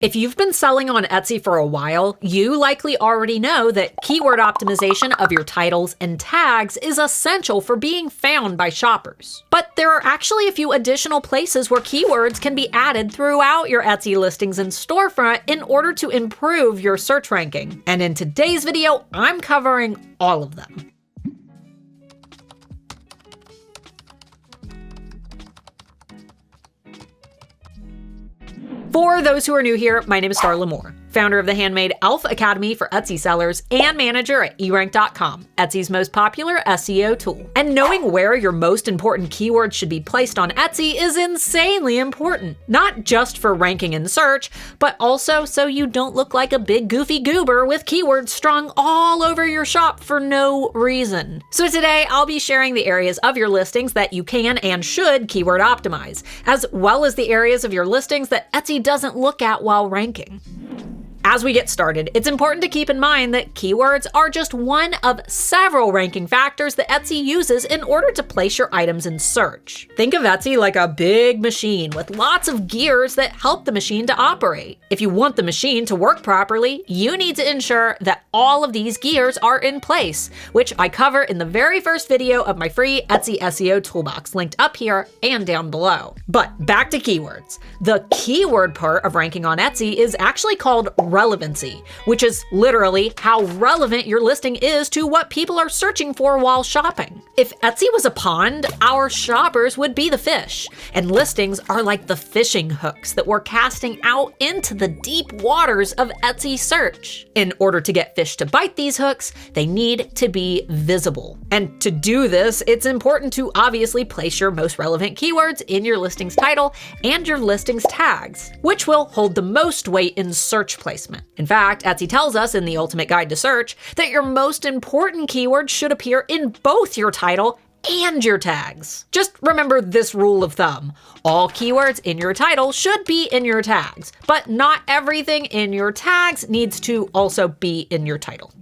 If you've been selling on Etsy for a while, you likely already know that keyword optimization of your titles and tags is essential for being found by shoppers. But there are actually a few additional places where keywords can be added throughout your Etsy listings and storefront in order to improve your search ranking. And in today's video, I'm covering all of them. For those who are new here, my name is Starla, founder of the Handmade Alpha Academy for Etsy sellers and manager at erank.com, Etsy's most popular SEO tool. And knowing where your most important keywords should be placed on Etsy is insanely important, not just for ranking in search, but also so you don't look like a big goofy goober with keywords strung all over your shop for no reason. So today I'll be sharing the areas of your listings that you can and should keyword optimize, as well as the areas of your listings that Etsy doesn't look at while ranking. As we get started, it's important to keep in mind that keywords are just one of several ranking factors that Etsy uses in order to place your items in search. Think of Etsy like a big machine with lots of gears that help the machine to operate. If you want the machine to work properly, you need to ensure that all of these gears are in place, which I cover in the very first video of my free Etsy SEO toolbox, linked up here and down below. But back to keywords. The keyword part of ranking on Etsy is actually called relevancy, which is literally how relevant your listing is to what people are searching for while shopping. If Etsy was a pond, our shoppers would be the fish, and listings are like the fishing hooks that we're casting out into the deep waters of Etsy search. In order to get fish to bite these hooks, they need to be visible. And to do this, it's important to obviously place your most relevant keywords in your listing's title and your listing's tags, which will hold the most weight in search placement. In fact, Etsy tells us in the Ultimate Guide to Search that your most important keywords should appear in both your title and your tags. Just remember this rule of thumb. All keywords in your title should be in your tags, but not everything in your tags needs to also be in your title.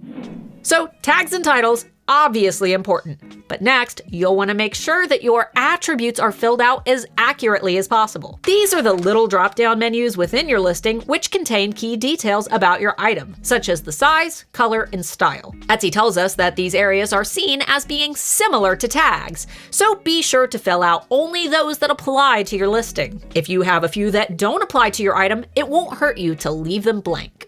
So tags and titles, obviously important. But next, you'll want to make sure that your attributes are filled out as accurately as possible. These are the little drop-down menus within your listing which contain key details about your item, such as the size, color, and style. Etsy tells us that these areas are seen as being similar to tags, so be sure to fill out only those that apply to your listing. If you have a few that don't apply to your item, it won't hurt you to leave them blank.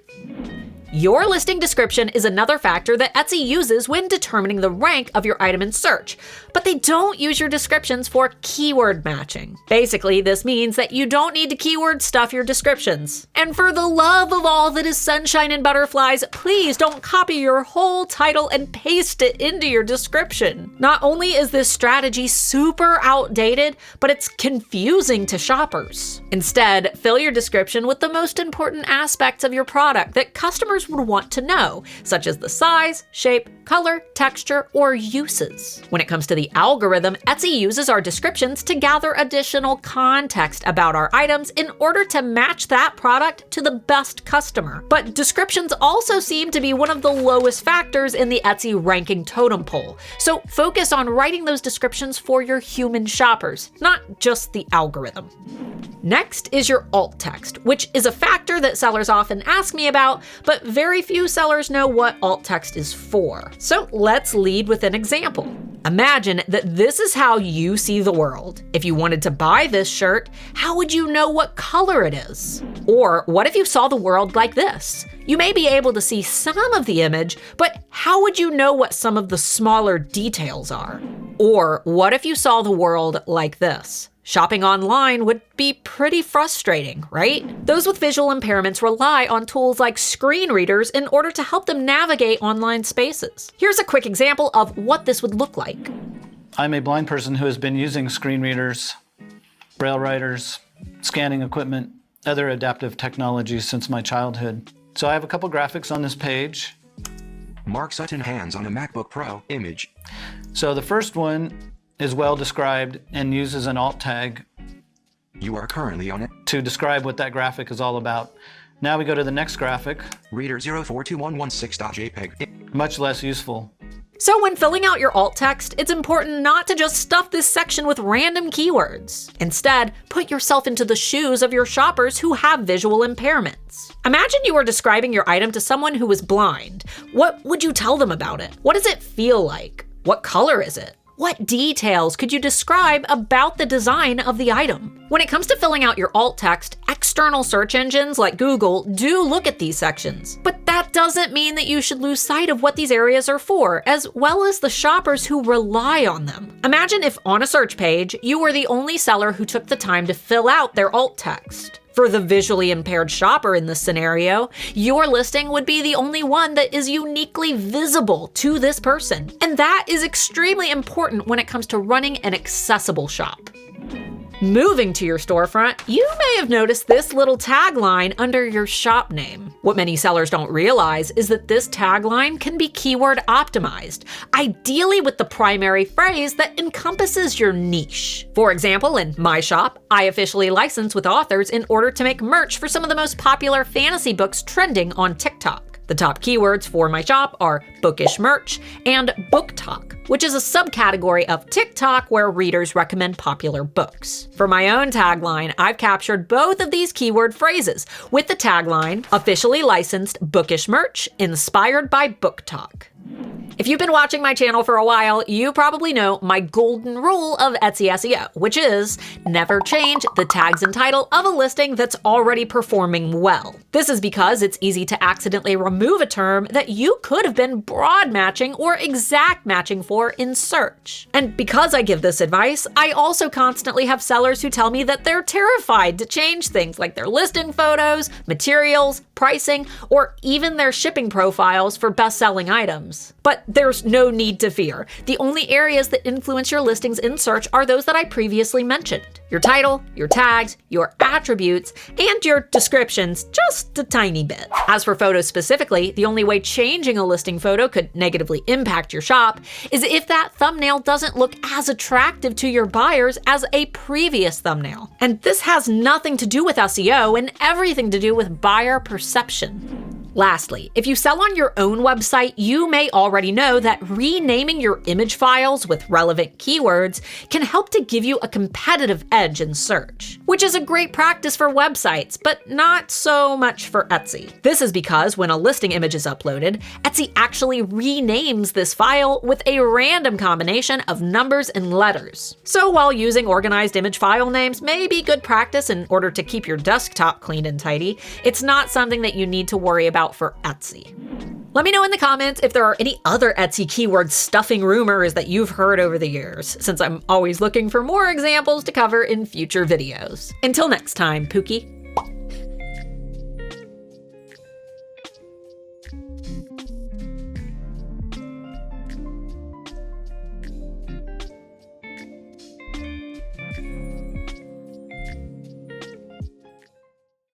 Your listing description is another factor that Etsy uses when determining the rank of your item in search, but they don't use your descriptions for keyword matching. Basically, this means that you don't need to keyword stuff your descriptions. And for the love of all that is sunshine and butterflies, please don't copy your whole title and paste it into your description. Not only is this strategy super outdated, but it's confusing to shoppers. Instead, fill your description with the most important aspects of your product that customers would want to know, such as the size, shape, color, texture, or uses. When it comes to the algorithm, Etsy uses our descriptions to gather additional context about our items in order to match that product to the best customer. But descriptions also seem to be one of the lowest factors in the Etsy ranking totem pole, so focus on writing those descriptions for your human shoppers, not just the algorithm. Next is your alt text, which is a factor that sellers often ask me about, but very few sellers know what alt text is for. So let's lead with an example. Imagine that this is how you see the world. If you wanted to buy this shirt, how would you know what color it is? Or what if you saw the world like this? You may be able to see some of the image, but how would you know what some of the smaller details are? Or what if you saw the world like this? Shopping online would be pretty frustrating, right? Those with visual impairments rely on tools like screen readers in order to help them navigate online spaces. Here's a quick example of what this would look like. I'm a blind person who has been using screen readers, braille writers, scanning equipment, other adaptive technologies since my childhood. So I have a couple graphics on this page. Mark Sutton hands on a MacBook Pro image. So the first one is well described and uses an alt tag. You are currently on it. To describe what that graphic is all about. Now we go to the next graphic. Reader 042116.jpg. Much less useful. So when filling out your alt text, it's important not to just stuff this section with random keywords. Instead, put yourself into the shoes of your shoppers who have visual impairments. Imagine you were describing your item to someone who is blind. What would you tell them about it? What does it feel like? What color is it? What details could you describe about the design of the item? When it comes to filling out your alt text, external search engines like Google do look at these sections. But that doesn't mean that you should lose sight of what these areas are for, as well as the shoppers who rely on them. Imagine if on a search page, you were the only seller who took the time to fill out their alt text. For the visually impaired shopper in this scenario, your listing would be the only one that is uniquely visible to this person. And that is extremely important when it comes to running an accessible shop. Moving to your storefront, you may have noticed this little tagline under your shop name. What many sellers don't realize is that this tagline can be keyword optimized, ideally with the primary phrase that encompasses your niche. For example, in my shop, I officially license with authors in order to make merch for some of the most popular fantasy books trending on TikTok. The top keywords for my shop are bookish merch and book talk, which is a subcategory of TikTok where readers recommend popular books. For my own tagline, I've captured both of these keyword phrases with the tagline, officially licensed bookish merch inspired by book talk. If you've been watching my channel for a while, you probably know my golden rule of Etsy SEO, which is never change the tags and title of a listing that's already performing well. This is because it's easy to accidentally remove a term that you could have been broad matching or exact matching for in search. And because I give this advice, I also constantly have sellers who tell me that they're terrified to change things like their listing photos, materials, pricing, or even their shipping profiles for best-selling items. But there's no need to fear. The only areas that influence your listings in search are those that I previously mentioned. Your title, your tags, your attributes, and your descriptions, just a tiny bit. As for photos specifically, the only way changing a listing photo could negatively impact your shop is if that thumbnail doesn't look as attractive to your buyers as a previous thumbnail. And this has nothing to do with SEO and everything to do with buyer perception. Lastly, if you sell on your own website, you may already know that renaming your image files with relevant keywords can help to give you a competitive edge in search, which is a great practice for websites, but not so much for Etsy. This is because when a listing image is uploaded, Etsy actually renames this file with a random combination of numbers and letters. So while using organized image file names may be good practice in order to keep your desktop clean and tidy, it's not something that you need to worry about for Etsy. Let me know in the comments if there are any other Etsy keyword stuffing rumors that you've heard over the years, since I'm always looking for more examples to cover in future videos. Until next time, Pookie.